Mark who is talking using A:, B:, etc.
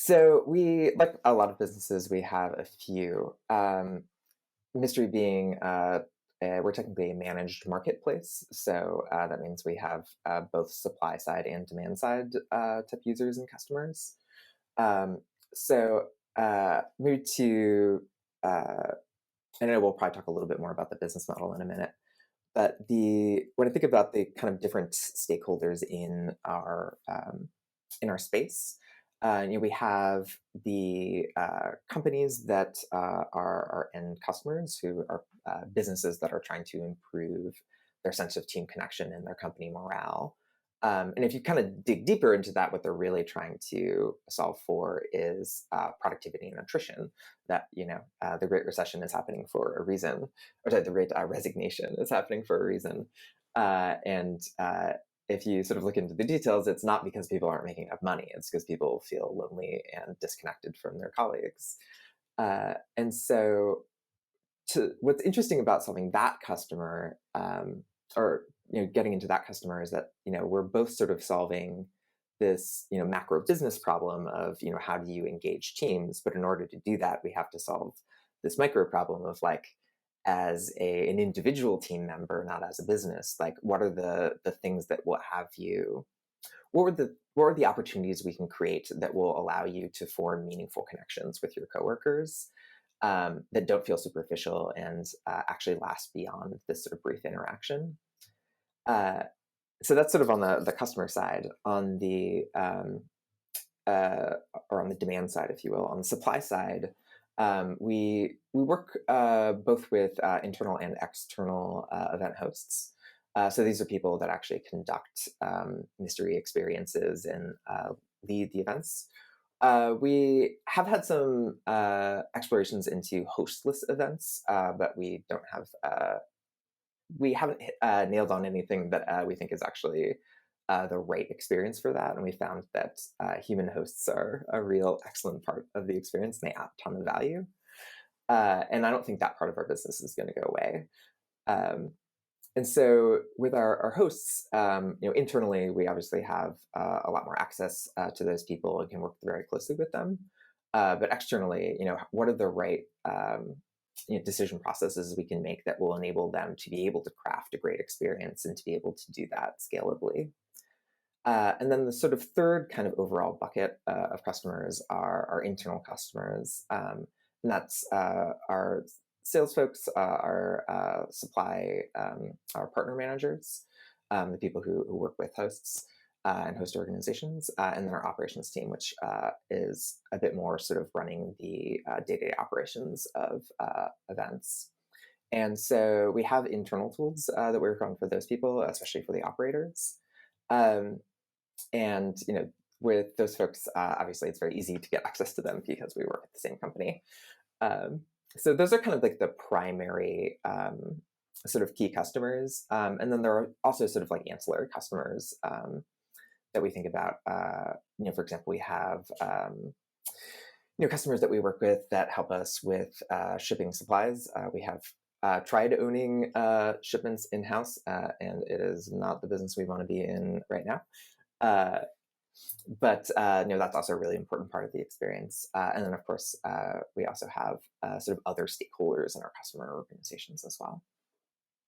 A: So we, like a lot of businesses, we have a few. Mystery being, we're technically a managed marketplace, so that means we have both supply side and demand side type users and customers. Um, so maybe to, uh, I know we'll probably talk a little bit more about the business model in a minute, but the when I think about the kind of different stakeholders in our space, we have the companies that are end customers who are businesses that are trying to improve their sense of team connection and their company morale. And if you kind of dig deeper into that, what they're really trying to solve for is productivity and attrition. That the Great Recession is happening for a reason, or sorry, the Great Resignation is happening for a reason. And if you sort of look into the details, it's not because people aren't making enough money. It's because people feel lonely and disconnected from their colleagues. And so, what's interesting about solving that customer, or getting into that customer, is that we're both sort of solving this macro business problem of how do you engage teams, but in order to do that, we have to solve this micro problem of, like, as an individual team member, not as a business, like, what are the things that will have you, what are the opportunities we can create that will allow you to form meaningful connections with your coworkers, that don't feel superficial and actually last beyond this sort of brief interaction. Uh, so that's sort of on the customer side. On the uh, or on the demand side, if you will. On the supply side, we work both with internal and external event hosts. So these are people that actually conduct mystery experiences and lead the events. We have had some explorations into hostless events, but we haven't nailed on anything that we think is actually the right experience for that. And we found that human hosts are a real excellent part of the experience, and they add a ton of value. And I don't think that part of our business is going to go away. Um, and so with our hosts, internally, we obviously have a lot more access to those people and can work very closely with them. But externally, what are the right decision processes we can make that will enable them to be able to craft a great experience and to be able to do that scalably. And then the sort of third kind of overall bucket of customers are our internal customers. And that's our sales folks, our supply, our partner managers, the people who work with hosts and host organizations, and then our operations team, which is a bit more sort of running the day-to-day operations of events. And so we have internal tools that we work on for those people, especially for the operators. And with those folks, obviously it's very easy to get access to them because we work at the same company. So those are kind of like the primary sort of key customers. And then there are also sort of like ancillary customers that we think about. For example, we have customers that we work with that help us with shipping supplies. We have tried owning shipments in-house, and it is not the business we want to be in right now. But that's also a really important part of the experience. And then, of course, we also have sort of other stakeholders in our customer organizations as well.